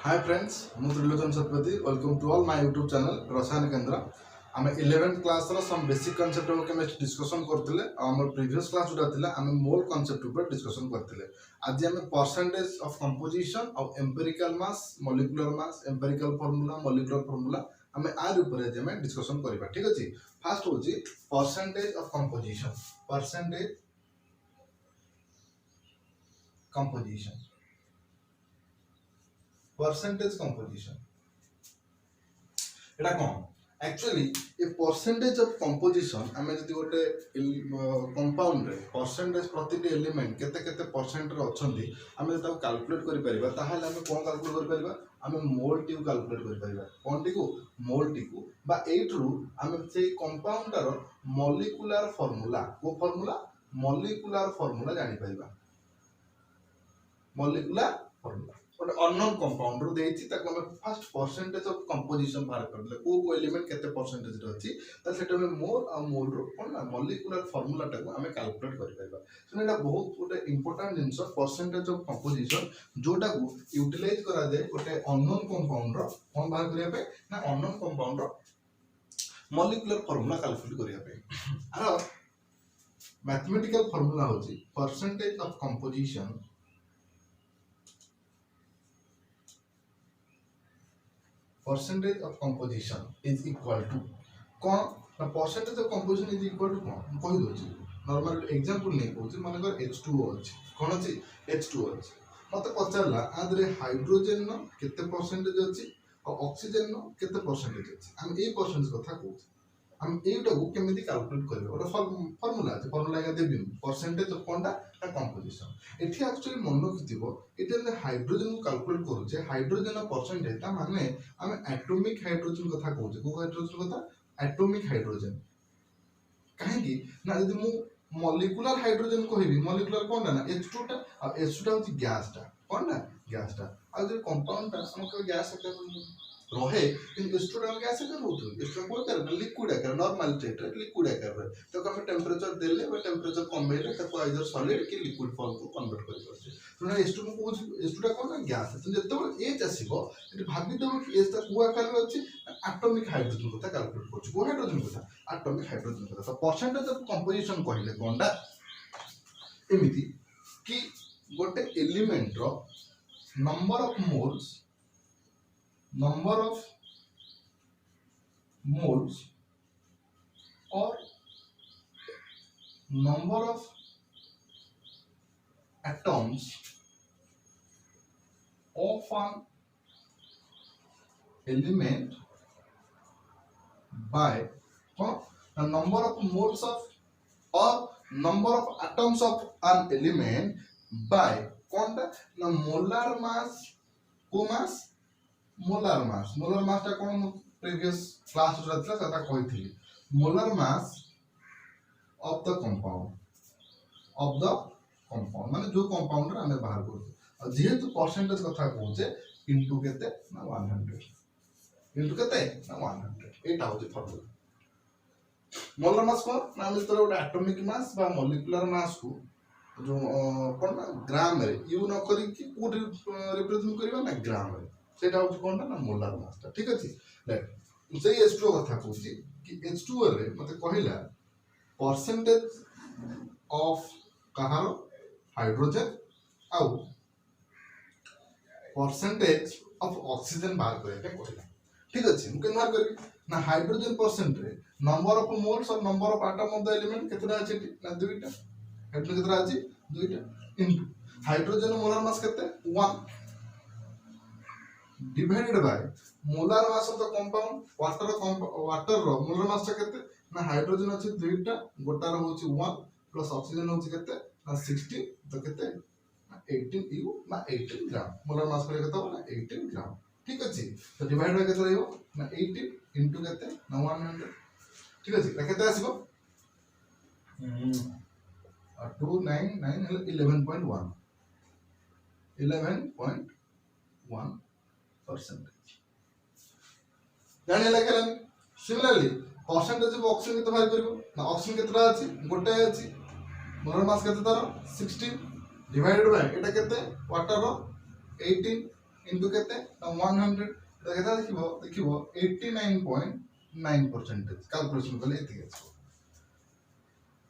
हाय friends मु Trilochan Satpathy welcome to all my YouTube channel Rasayan Kendra आम 11th class रो some basic concept of chemistry discussion करथिले हमर प्रीवियस क्लास जोटा थिला हम मोल कांसेप्ट ऊपर डिस्कशन करथिले आज हम percentage of composition of empirical mass molecular mass empirical formula molecular formula हम आर ऊपर आज हम डिस्कशन करबा ठीक अछि फर्स्ट होची percentage of composition percentage composition percentage composition एटा कोन actually a percentage of composition हमें जदि गोटे कंपाउंड रे परसेंटेज प्रति एलिमेंट केते केते परसेंट रे अछंती हमें जता कैलकुलेट करि परिबा ताहाले हमें कोन कैलकुलेट करि परिबा हमें मोल टी कैलकुलेट करि परिबा कोन टी को मोल टी को बा एटरू हमें से कंपाउंड रो मॉलिक्यूलर फार्मूला वो फार्मूला मॉलिक्यूलर फार्मूला जानि परिबा मॉलिक्यूलर फार्मूला ଗୋଟେ ଅନନୋन कंपाउंड रो देछि ताको हम फर्स्ट परसेंटेज ऑफ कंपोजिशन बाहर कर दले को एलिमेंट केते परसेंटेज रे अछि त सेटा में मोल आ मोल रो कोन ना मॉलिक्यूलर फार्मूला टाको हम कैलकुलेट करि परबा सो एटा बहुत गोटे important jeans percentage of composition जोटा को यूटिलाइज करा जाय गोटे अननोन कंपाउंड रो कोन बाहर करिया पे ना अननोन कंपाउंड रो मॉलिक्यूलर फार्मूला कैलकुलेट करिया पे आरो मैथमेटिकल फार्मूला होची percentage of composition percentage of composition is equal to कौन ना percentage of composition is equal to कौन कहि दोछि नॉर्मल एग्जांपल नै कहूछि माने कर H2O अछि कोन अछि H2O अछि मते पचारला आदरे हाइड्रोजन न केते परसेंटेज अछि और ऑक्सीजन न केते परसेंटेज अछि हम ए परसेंटेज कथा कहूछि हम एटा को केमिति कैलकुलेट करबे ओटा फार्मूला अछि फार्मूला का देबी परसेंटेज ऑफ कोनटा ना कंपोजिशन एठी एक्चुअली मन रखिथिबो एटा जे हाइड्रोजन को कैलकुलेट करूछे हाइड्रोजन परसेंटेज ता माने हम एटॉमिक हाइड्रोजन कथा कहूछे को हाइड्रोजन कथा एटॉमिक हाइड्रोजन काहे कि ना यदि मु मॉलिक्यूलर हाइड्रोजन कहबी मॉलिक्यूलर कोनटा ना H2 टा और H2 टा होची गैस टा कोनटा गैस टा आ जे कंपाउंड टा हमको गैस टा रहे किंतु स्टूडेंट गैस का होतो इसका कोई कर लिक्विड आकार नॉर्मल स्टेट लिक्विड आकार रे तो हम टेंपरेचर देले बा टेंपरेचर कमेले ताको आइदर सॉलिड कि लिक्विड फॉर्म को कन्वर्ट करि परछे तो S2 को S2 टा कोन गैस तो जते एच आसीबो एटी भाबी दो कि एच ता को आकार रे अछि एटॉमिक हाइड्रोजन कथा कैलकुलेट करछ को हाइड्रोजन कथा एटॉमिक हाइड्रोजन कथा तो परसेंटेज ऑफ कंपोजिशन कहिले कोनडा एमिति कि गोटे एलिमेंट रो number of moles or number of atoms of an element by the number of moles of or number of atoms of an element by the molar mass को mass molar mass ता कोन previous class रहतला सदा कहिथिली molar mass of the compound माने जो compound रे हमें बाहर करू और जेहेतु परसेंटेज कथा कहूचे इनटू केते ना 100 इनटू केते ना 100 एटा होचे फार्मूला मोलर मास को ना हम तोरा गोटे एटॉमिक मास बा मॉलिक्यूलर मास को जो कोन ना ग्राम रे यू न करी कि को रिप्रेजेंट करबा ना ग्राम रे सेटा होची कोनटा ना मोलर मास ठीक अछि राइट से H2O कथा कहूची कि H2O रे मते कहिला परसेंटेज ऑफ कहार हाइड्रोजन आउ परसेंटेज ऑफ ऑक्सीजन बाहर करे के कहिला ठीक अछि हम केन बाहर करबी ना हाइड्रोजन परसेंट रे नंबर ऑफ मोल्स और number of atom of the element केतना अछि ना दुईटा एटले केतना अछि दुईटा इनटू हाइड्रोजन मोलर मास केते 1 divided by molar mass of the compound water ro molar mass ता केते ना हाइड्रोजन अछि दुईटा गोटा रो होछि 1 प्लस ऑक्सीजन होछि केते ना 60 तो केते 18 यू ना 18 ग्राम मोलर मास करे केते ना 18 ग्राम ठीक अछि तो डिवाइड बाय केते रहइबो ना 18 इनटू केते ना 100 ठीक अछि त केते आसीबो 299 11.1 11.1 percentage जाने लागलन सिमिलरली परसेंटेज ऑफ ऑक्सीजन केते बाहर करबो ना ऑक्सीजन केतरा अछि गोटे अछि मोलर मास केते तार 16 डिवाइडेड बाय एटा केते वाटर रो 18 इनटू केते 100 तो केता देखिबो 89.9% कैलकुलेशन करले एति आछो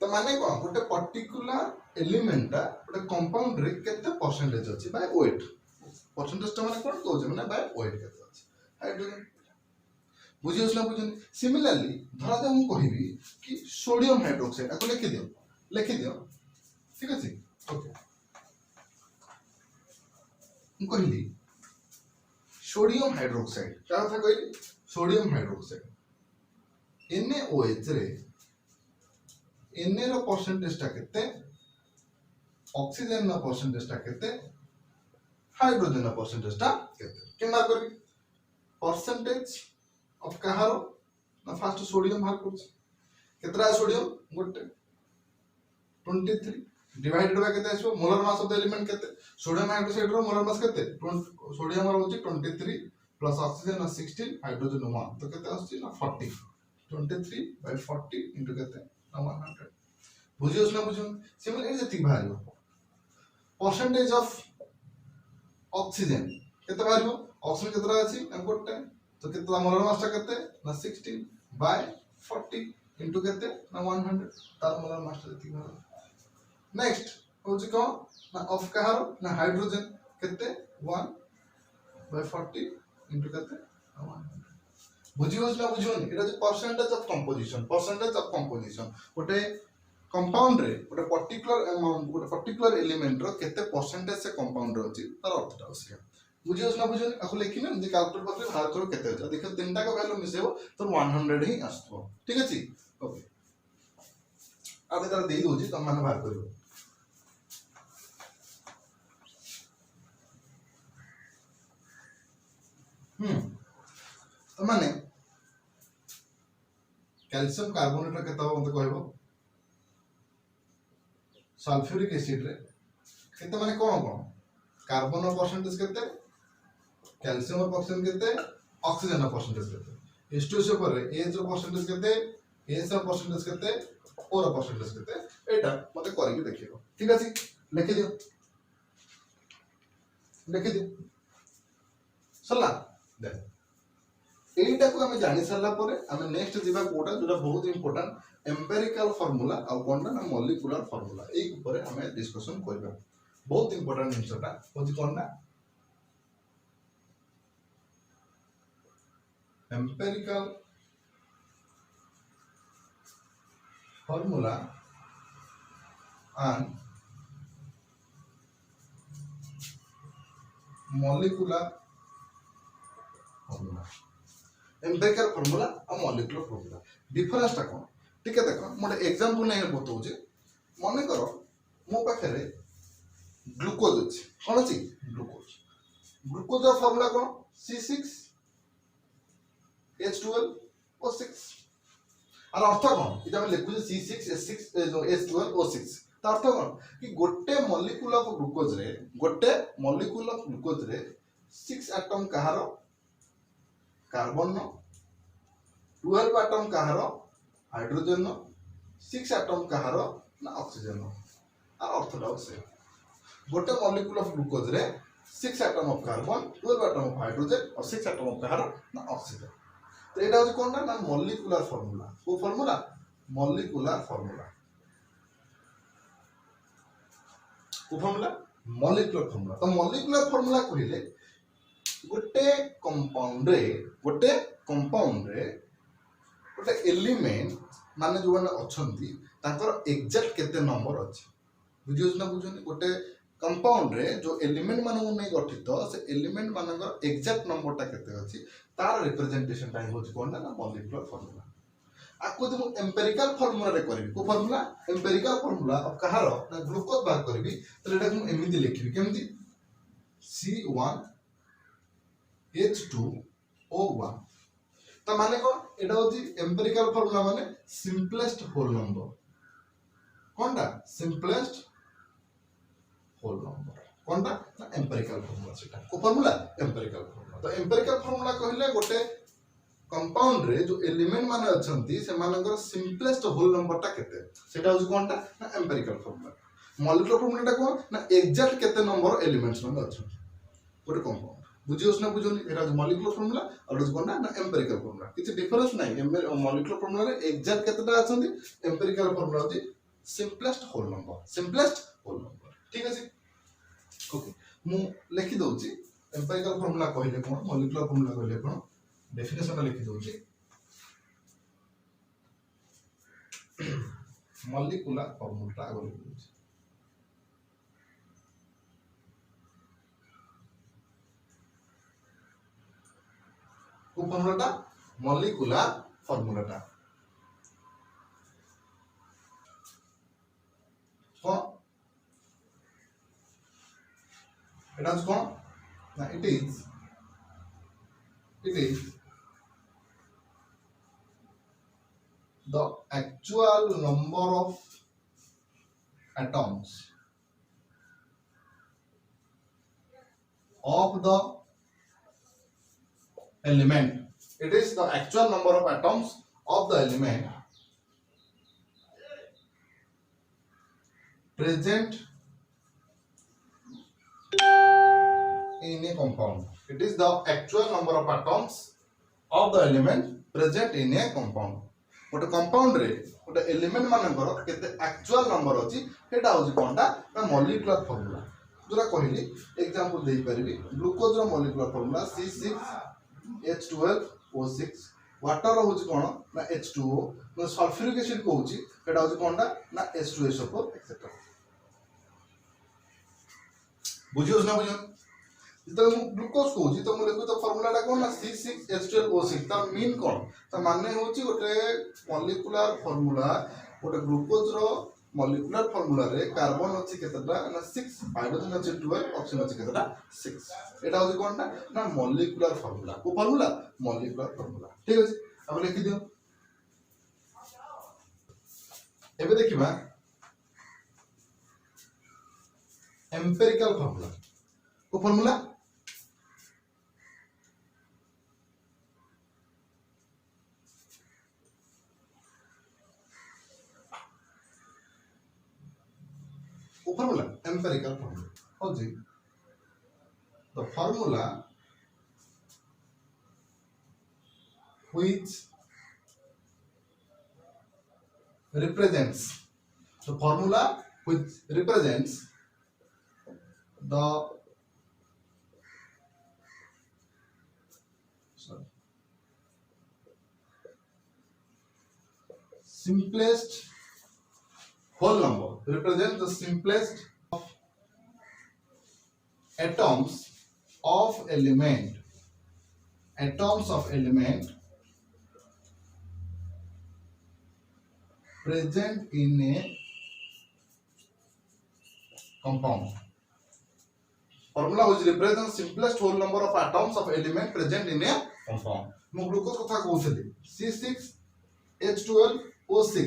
तो माने कोन गोटे पर्टिकुलर एलिमेंट टा गोटे कंपाउंड रे केते परसेंटेज अछि बाय वेट परसेंटेज टा माने कोन कहउछ माने बाय वेट केते अछि हाइड्रोजन बुझियोस ना बुझन सिमिलरली धरा दे हम कहिबी कि सोडियम हाइड्रोक्साइड आको लिखि दियो ठीक अछि ओके हम कहली सोडियम हाइड्रोक्साइड क्या था कहली सोडियम हाइड्रोक्साइड NaOH रे Na रो परसेंटेज टा केते ऑक्सीजन रो परसेंटेज टा केते हाइड्रोजन रो परसेंटेज टा केते केना करबी परसेंटेज ऑफ कहारो ना फास्ट सोडियम बाहर करछ केतरा सोडियम गोटे 23 डिवाइडेड बाय केते आछो molar mass of the element केते सोडियम हाइड्रोक्साइड रो मोलर मास केते सोडियम रो होची 23 प्लस ऑक्सीजन 16 हाइड्रोजन 1 तो केते आछी ना 40 23 by 40 into केते 100 बुझियोस ना बुझियो सिमिलर जति भारियो परसेंटेज ऑफ ऑक्सीजन केते भारियो ऑक्सीजन केतरा अछि हम गोटे तो केतला मोलर मास केते ना 16 by 40 into केते ना 100 तार मोलर मास जति भारियो नेक्स्ट होची को ना ऑफ कहारो ना हाइड्रोजन केते 1 by 40 into केते 100 बुझियोस ना बुझियोनी एटा जे परसेंटेज ऑफ कंपोजिशन गोटे कंपाउंड रे गोटे पर्टिकुलर अमाउंट गोटे पर्टिकुलर एलिमेंट रो केते परसेंटेज से कंपाउंड रो अछि तार अर्थटा अछि बुझियोस ना बुझियोनी आको लेखिना जे कैलकुलेट करके बाहर करो केते अछि देखो तीनटा का वैल्यू मिसेबो तो 100 ही आसतो ठीक अछि ओके आबे तार देई दोजी तम माने बाहर करियो तो माने कैल्शियम कार्बोनेट केता मते कहबो सल्फ्यूरिक एसिड रे केते माने कोन कार्बन परसेंटेज केते कैल्शियम परसेंटेज केते ऑक्सीजन परसेंटेज केते H2SO पर H रो परसेंटेज केते H रो परसेंटेज केते O रो परसेंटेज केते एटा मते करिके देखियो ठीक अछि लिखि दियो सला दे एटा को हमें जानि सरला परे हमें नेक्स्ट जीवा कोटा जोटा बहुत इंपोर्टेंट एम्पिरिकल फार्मूला आ कोनटा ना मॉलिक्यूलर फार्मूला ए ऊपर हमें डिस्कशन करबा बहुत इंपोर्टेंट जिंसटा होची कोनना empirical formula and molecular formula empirical formula और मॉलिक्यूलर फार्मूला डिफरेंस टा कोन ठीक है देखो मोटे एग्जांपल नै बताउ जे माने करो मो पाखरे ग्लूकोज अछि कोन अछि ग्लूकोज रो फार्मूला कोन C6H12O6 आर अर्थ कोन इटा हम लिखु C6H12O6 त अर्थ कोन कि गोटे मॉलिक्यूल ऑफ ग्लूकोज रे 6 एटम कहारो कार्बन नो 12 एटम कहारो हाइड्रोजन नो 6 एटम कहारो ना ऑक्सीजन नो आ अर्थटा से गोटे मॉलिक्यूल ऑफ ग्लूकोज रे 6 atom of carbon 12 atom of hydrogen और 6 एटम ऑफ कहारो ना ऑक्सीजन तो एटा हो कोन ना मॉलिक्यूलर फार्मूला को फार्मूला मॉलिक्यूलर फार्मूला को फार्मूला मॉलिक्यूलर फार्मूला तो मॉलिक्यूलर फार्मूला कहिले गोटे कंपाउंड रे गोटे एलिमेंट माने जो माने अछंती ताकर एग्जैक्ट केते नंबर अछि बुझियोस ना बुझनी गोटे कंपाउंड रे जो एलिमेंट माने नै गठित से एलिमेंट मानकर एग्जैक्ट नंबर ता केते अछि तार रिप्रेजेंटेशन ता होछि कोन ना मॉलिक्यूलर फार्मूला आको जो एम्पिरिकल फार्मूला रे करबी को फार्मूला एम्पिरिकल फार्मूला अब कहारो ना ग्लूकोज बार करबी तो एटा हम एमिति लिखबी केमति C1H2O1 तो माने को एटा होछि एम्पिरिकल फार्मूला माने सिंपलेस्ट होल नंबर कोनटा सिंपलेस्ट होल नंबर कोनटा ना एम्पिरिकल फार्मूला सेटा को फार्मूला एम्पिरिकल फार्मूला तो एम्पिरिकल फार्मूला कहले गोटे कंपाउंड रे जो एलिमेंट माने अछंती से मानकर सिंपलेस्ट होल नंबर ता केते सेटा होछि कोनटा ना एम्पिरिकल फार्मूला मॉलिक्यूलर फार्मूला ता कोन ना एग्जैक्ट केते नंबर एलिमेंट्स माने अछंती गोटे कंपाउंड बुझियोस ना बुझोनी एरा मॉलिक्यूलर फार्मूला और कोनटा ना एम्पिरिकल फार्मूला किछि डिफरेंस नै मॉलिक्यूलर फार्मूला रे एग्जैक्ट केतटा आछंदी एम्पिरिकल फार्मूला होती सिंपलेस्ट होल नंबर ठीक अछि ओके मु लिखि दउची एम्पिरिकल फार्मूला कहले कोन मॉलिक्यूलर फार्मूला कहले कोन डेफिनेशन लिखि दउची मॉलिक्यूलर फार्मूला आगो लिखि दउची को फार्मूलाटा मॉलिक्यूलर फार्मूलाटा को এটা হচ্ছে কোন না it is the actual number of atoms of the element. It is the actual number of atoms of the element present in a compound. It is the actual number of atoms of the element present in a compound. गोटे compound रे गोटे element मानकर केते actual number अछि हेटा होछि कोनटा ना molecular formula जोरा कहली एग्जांपल देई परिबी ग्लूकोज रो मॉलिक्यूलर फार्मूला C6H12O6 वाटर रो होछि कोन ना H2O ना सल्फ्यूरिक एसिड को होछि हेटा होछि कोनटा ना H2SO4 एक्सेट्रा बुझियोस ना बुझियो तो ग्लूकोज को होछि तो मु लिखु तो फार्मूलाटा कोन ना C6H12O6 ता मीन कोन ता माने होछि गोटे मॉलिक्यूलर फार्मूला गोटे ग्लूकोज रो मॉलिक्यूलर फार्मूला रे कार्बन अछि केतटा ना 6 हाइड्रोजन अछि 12 ऑक्सीजन अछि केतटा 6 एटा होछि कोनटा ना मॉलिक्यूलर फार्मूला को फार्मूला मॉलिक्यूलर फार्मूला ठीक अछि अब लिखि दियो एबे देखिबा एम्पिरिकल फार्मूला को formula formula empirical formula hoji the formula which represents the formula which represents the simplest whole number represents the simplest of atoms of element present in a compound. Formula which represents the simplest whole number of atoms of element present in a compound. मु glucose कथा कहउछली C6H12O6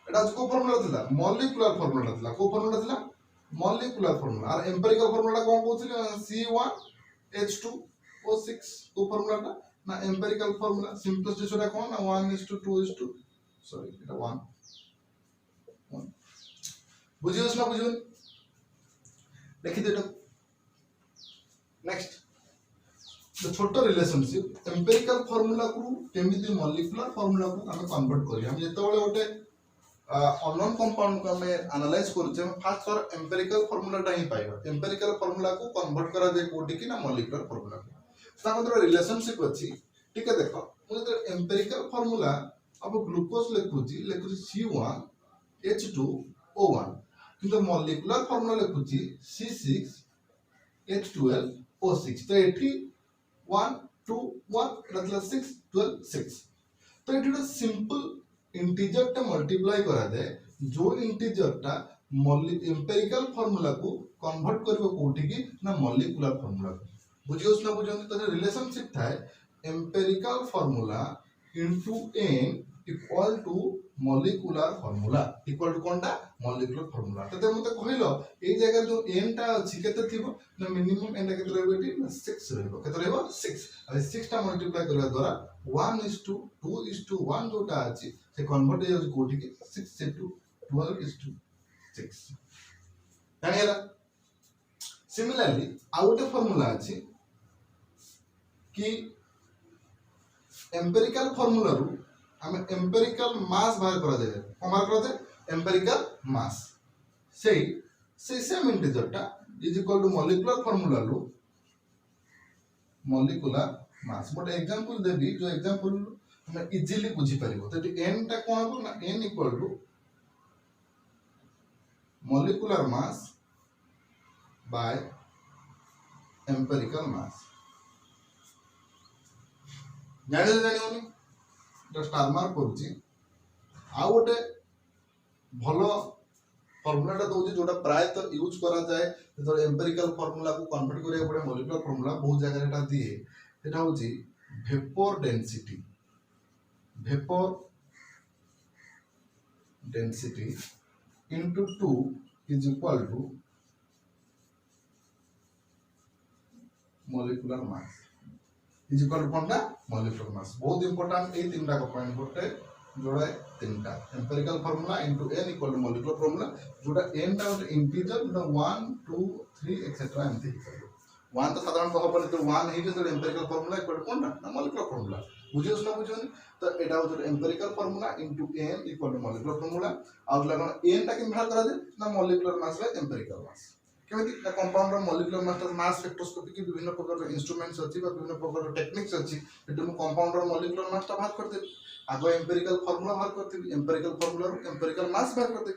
एटा को formula थिला molecular formula थिला को formula थिला molecular formula और empirical formula कोन कहउछली C1H2O6 को formula ना एम्पिरिकल फार्मूला सिंपलेस्ट छोटा कोन ना 1:2 सॉरी एटा 1 बुझियोस ना बुझियो लिखि देतो नेक्स्ट द छोटो रिलेशनशिप एम्पिरिकल फार्मूला को केमिति मॉलिक्यूलर फार्मूला को हम कन्वर्ट करी हम जेतेबेले ओटे अननोन कंपाउंड को हमें एनालाइज करछे फर्स्ट फॉर एम्पिरिकल फार्मूला टा ही पाइबा एम्पिरिकल फार्मूला को कन्वर्ट करा जाय कोठी कि ना मॉलिक्यूलर फार्मूला को ता मतलब रिलेशनशिप अछि ठीक है देखो मुझे एम्पिरिकल फार्मूला अब ग्लूकोज लिखुची C1H2O1 किंतु मॉलिक्यूलर फार्मूला लिखुची C6H12O6 तो एठी 1 2 1 मतलब 6 12 6 तो एठी सिंपल इंटीजर टा मल्टीप्लाई करा दे जो इंटीजर टा एम्पिरिकल फार्मूला को कन्वर्ट करबो कोठी की ना मॉलिक्यूलर फार्मूला को बुझियोस ना बुझियो तो रिलेशनशिप थाए empirical formula into n equal to molecular formula equal to कोनटा मॉलिक्यूलर फार्मूला तते मते कहिलो ए जगह जो n टा अछि केते थिबो ना मिनिमम n टा केते रहबो एटी 6 रहबो केते रहबो 6 अब 6 टा मल्टीप्लाई करबा द्वारा 1:2:1 जोटा अछि से कन्वर्ट हो कोठी की 6:12:6 जानिला सिमिलरली आउट फार्मूला अछि कि एम्पिरिकल फार्मूला रु हम एम्पिरिकल मास बाहर करा जाए कोन बाहर करा जाए एम्पिरिकल मास से सेम इंटीजर टा is equal to molecular formula रु मॉलिक्यूलर मास मोटे एग्जांपल देबी जो एग्जांपल हम इजीली बुझी परिबो तो n टा कोन हो ना n equal to molecular mass by empirical mass जाने जानी तो स्टार मार्क करूची आ गोटे भलो फार्मूला टा दउची जोटा प्राय तो यूज करा जाए तो एम्पिरिकल फार्मूला को कन्वर्ट करिया पड़े मॉलिक्यूलर फार्मूला बहुत जगह एटा दिए एटा होची vapour density into 2 is equal to molecular mass is equal to कोनटा molecular mass बहुत इंपोर्टेंट ए तीनटा को पॉइंट करते जोड़ा तीनटा empirical formula into n equal to molecular formula जोड़ा n टा इंटीजर जोड़ा 1 2 3 एक्सेट्रा एमती वन तो साधारण तो हबन तो 1 ही जो एम्पिरिकल फार्मूला इक्वल टू कोनटा ना molecular फार्मूला बुझियो ना बुझियो तो एटा हो empirical formula into n equal to molecular formula और लगन n टा के बाहर करा दे ना molecular mass बाय एम्पिरिकल मास केमिति ना कंपाउंड रो molecular mass ता मास स्पेक्ट्रोस्कोपी की विभिन्न प्रकार इंस्ट्रूमेंट्स अछि बा विभिन्न प्रकार टेक्निक्स अछि एटु मु कंपाउंड रो molecular mass ता बाहर कर दे आगो एम्पिरिकल फार्मूला बाहर करते एम्पिरिकल फार्मूला रो एम्पिरिकल मास बाहर करते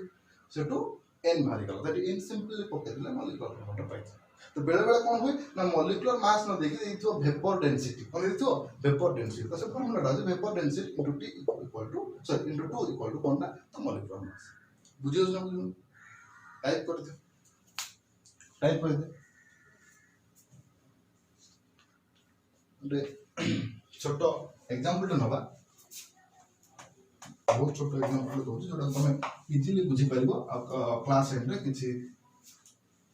सेटु n बाहर गला दैट इन सिंपली पके दिले molecular फार्मूला पाइ तो बेले बेले कोन होय ना molecular mass न देखि इथो वेपर डेंसिटी कोन इथो वेपर डेंसिटी तो से फार्मूला रा vapour density into t equal to sorry into 2 equal to कोनटा तो molecular mass बुझियो ना बुझियो टाइप कर दे छोटो एग्जांपल तो नबा बहुत छोटो एग्जांपल दउची जोटा तमे इजीली बुझी परिबो आ क्लास एंड रे किछि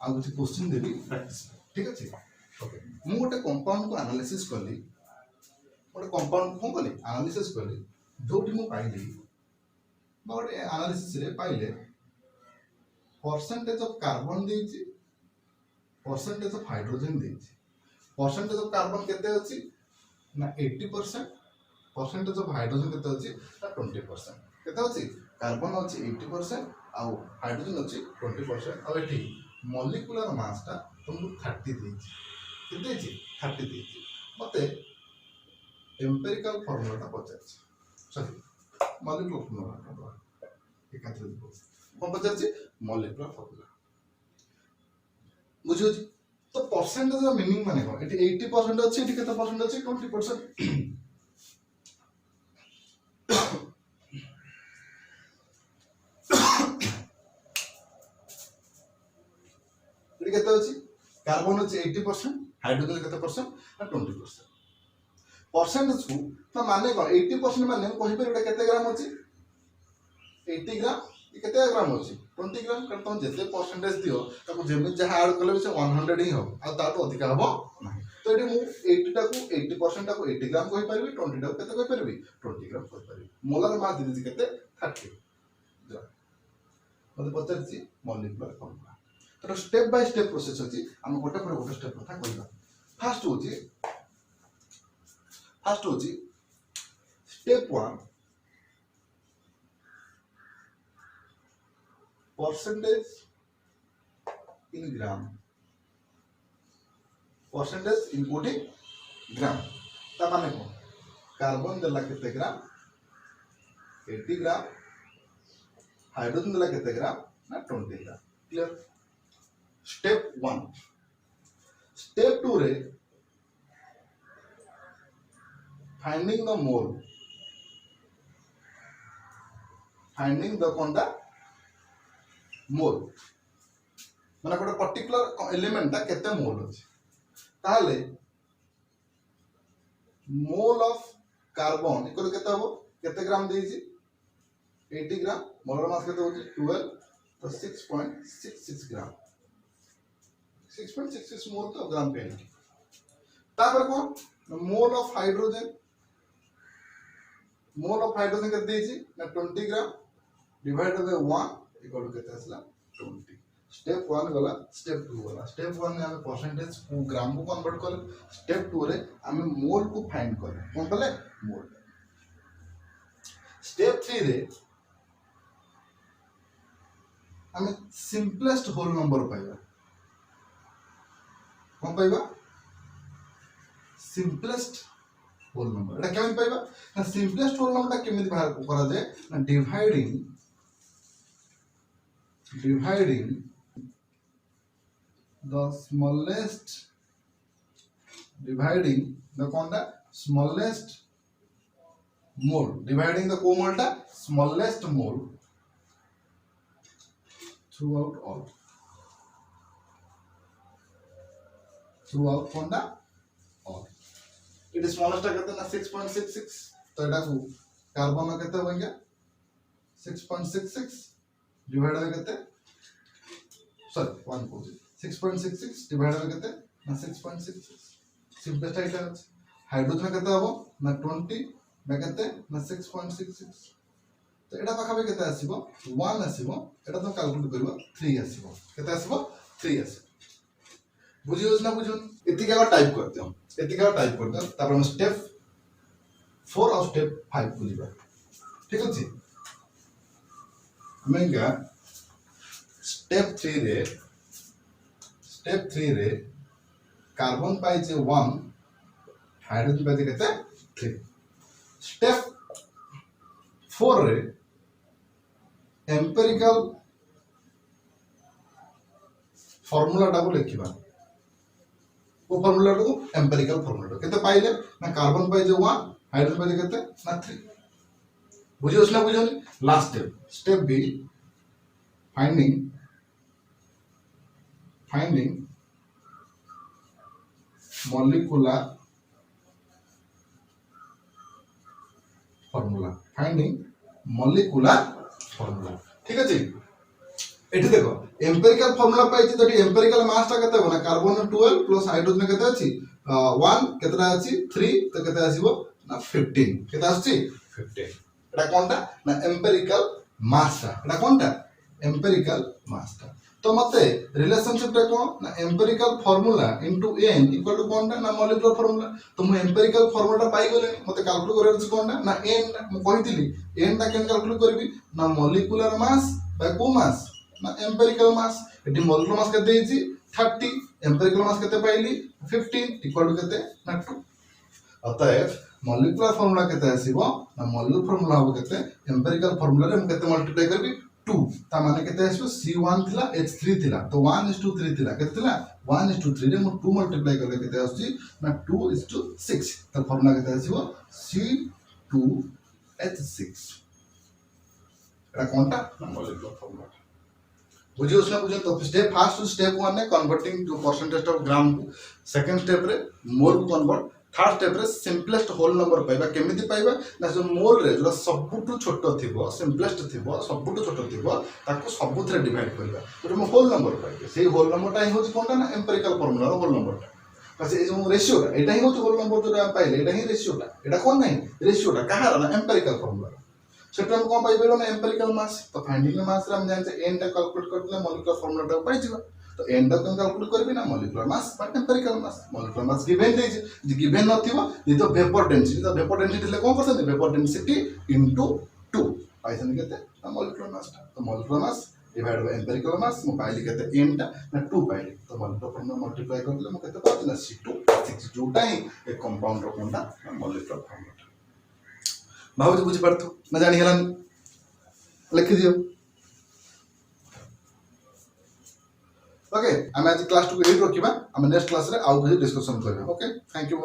आ किछि क्वेश्चन देबी प्रैक्टिस ठीक अछि ओके मु गोटे कंपाउंड को एनालिसिस करली गोटे कंपाउंड को करली एनालिसिस करली जोटी मु पाइली गोटे एनालिसिस रे पाइले परसेंटेज ऑफ कार्बन देछि परसेंटेज ऑफ हाइड्रोजन देछि परसेंटेज ऑफ कार्बन केते अछि ना 80% परसेंटेज ऑफ हाइड्रोजन केते अछि ना 20% केते अछि कार्बन अछि 80% आ हाइड्रोजन अछि 20% आ एठी मॉलिक्यूलर मास ता तुमको 30 देछि केते अछि 30 देछि मते एम्पिरिकल फार्मूला ता पचाछि सॉरी मॉलिक्यूलर फार्मूला एकात्र कोन पचाछि मॉलिक्यूलर फार्मूला बुझियो तो परसेंटेज रा मीनिंग माने कोन एटी 80% अछि एटी केते परसेंट अछि 20% एटी केते अछि कार्बन अछि 80% हाइड्रोजन केते परसेंट ना 20% परसेंटेज को तो माने कोन 80% माने कहि पर केते ग्राम अछि 80 ग्राम केते ग्राम अछि 20 ग्राम कर तो जेते परसेंटेज दियो ताको जेमे जहा ऐड करले से 100 ही हो आ तातो अधिक हबो नाही तो एटी मु 80 टा को 80% टा को 80 ग्राम कहि परबी 20 टा को केते कहि परबी 20 ग्राम कहि परबी मोलर मास दिदि केते 30 ग्राम मते पचारछि मॉलिक्यूलर फार्मूला तो स्टेप बाय स्टेप प्रोसेस अछि हम गोटे पर गोटे स्टेप कथा कहिबा फर्स्ट होछि step 1 percentage in gram percentage including gram ता माने को कार्बन देला केते ग्राम 80 ग्राम हाइड्रोजन देला केते ग्राम ना 20 ग्राम क्लियर स्टेप 1 स्टेप 2 रे finding the mole finding the कोनटा मोल माने गोटे पर्टिकुलर एलिमेंट ता केते मोल अछि ताले मोल ऑफ कार्बन इक्वल केते हो केते ग्राम देछि 80 ग्राम मोलर मास केते होछि 12 तो 6.66 ग्राम 6.66 मोल तो ग्राम पे तापर को मोल ऑफ हाइड्रोजन केते देछि ना 20 gram divided by 1 equal to केते असला 20 स्टेप 1 गला स्टेप 2 गला स्टेप 1 में हमें परसेंटेज को ग्राम को कन्वर्ट कले स्टेप 2 रे हमें मोल को फाइंड कले कोन कले मोल स्टेप 3 रे हमें सिंपलेस्ट होल नंबर पाइबा कोन पाइबा सिंपलेस्ट होल नंबर एटा केमन पाइबा ना सिंपलेस्ट होल नंबर केमन बाहर करा जाए ना dividing the smallest dividing the conda smallest mole dividing the co-mole smallest mole throughout conda all it is smallest कहते ना 6.66 तो एटा को कार्बन कहते बन गया 6.66 डिवाइड में कहते सॉरी 1 को 6.66 डिवाइड में कहते ना 6.66 सिंपलेस्ट आइटा है हाइड्रोजन में कहते हबो ना 20 में कहते ना 6.66 तो एटा पाखा पे कहते आसीबो 1 आसीबो एटा तो कैलकुलेट करबो 3 आसीबो कहते आसीबो 3 आसीबो बुझियो ना बुझुन एतिका का टाइप करते हम एतिका का टाइप करते तापर हम स्टेप 4 और स्टेप 5 को जीवा ठीक अछि हमेंगा स्टेप 3 रे कार्बन पाइजे 1 हाइड्रोजन पाइजे केते 3 स्टेप 4 रे एम्पिरिकल फार्मूला टाको लिखिबा वो फार्मूला टाको एम्पिरिकल फार्मूला केते पाइले ना कार्बन पाइजे 1 हाइड्रोजन पाइजे केते ना 3 बुझियो ना बुझोनी लास्ट स्टेप बी finding molecular formula ठीक है जी एठी देखो एम्पिरिकल फार्मूला पाइछि तो एम्पिरिकल मास ता केते बना कार्बन 12 प्लस हाइड्रोजन केते अछि 1 केतेटा अछि 3 तो केते आसीबो ना 15 केते आछि 15 एटा कोनटा ना एम्पिरिकल मास ता एटा कोनटा एम्पिरिकल मास ता तो मते रिलेशनशिप टा कोन ना empirical formula into n equal to कोनटा ना मॉलिक्यूलर फार्मूला तो मु एम्पिरिकल फार्मूला पाई गले मते कैलकुलेट करर अछि कोनटा ना n मु कहितली n टा केन कैलकुलेट करबी ना मॉलिक्यूलर मास बाय को मास ना एम्पिरिकल मास एटी मॉलिक्यूलर मास केते हिची 30 एम्पिरिकल मास केते पाइली 15 इक्वल टू केते ना 2 अतएव मॉलिक्यूलर फार्मूला केते आसीबो ना मॉलिक्यूलर फार्मूला हो केते एम्पिरिकल फार्मूला रे मु केते मल्टीप्लाई करबी 2 ता माने केते आसीबो C1 थिला H3 थिला तो 1:3 थिला केते थिला 1:3 रे मु 2 मल्टीप्लाई करले केते आसी ना 2:6 तो फार्मूला केते आसीबो C2H6 एटा कोनटा ना मॉलिक्यूलर फार्मूला बुझियो उसना बुझियो तो स्टेप फर्स्ट स्टेप 1 ने converting to percentage of gram को सेकंड स्टेप रे मोल को कन्वर्ट थर्ड स्टेप रे सिंपलेस्ट होल नंबर पाइबा केमिति पाइबा ना जो मोल रे जो सबुटु छोटो थिबो सिंपलेस्ट थिबो सबुटु छोटो थिबो ताको सबुथरे डिवाइड करबा तो हम होल नंबर पाइबे सेही होल नंबर टाइ होच कोनटा ना एम्पिरिकल फार्मूला रो होल नंबर ता से जो रेशियो एटा ही होच होल नंबर जो हम पाइले एटा ही रेशियो एटा कोन नहीं रेशियो कहार ना एम्पिरिकल फार्मूला सेटा हम कोन पाइबे ना एम्पिरिकल मास तो फाइंडिंग मास रे हम जानते n टा कैलकुलेट करले मॉलिक्यूलर फार्मूला टा पाइ जिबा तो n टा कोन कैलकुलेट करबी ना molecular mass but empirical mass given दे जे गिवन नथिबो ये तो वेपर डेंसिटी ले कोन करसन वेपर डेंसिटी इनटू 2 पाइसन केते ना मॉलिक्यूलर मास तो molecular mass divide by empirical mass मु पाइली केते n टा ना 2 पाइली तो मॉलिक्यूलर फार्मूला मल्टीप्लाई करले मु केते पाउछ ना C2 जोटा ही एक कंपाउंड रो कोनटा मॉलिक्यूलर फार्मूला भाव बुझि पड़तो ना जानि हलन लिख दियो ओके हम आज क्लास 2 को एड रखिबा हम नेक्स्ट क्लास रे आउ डिस्कशन करबा ओके थैंक यू।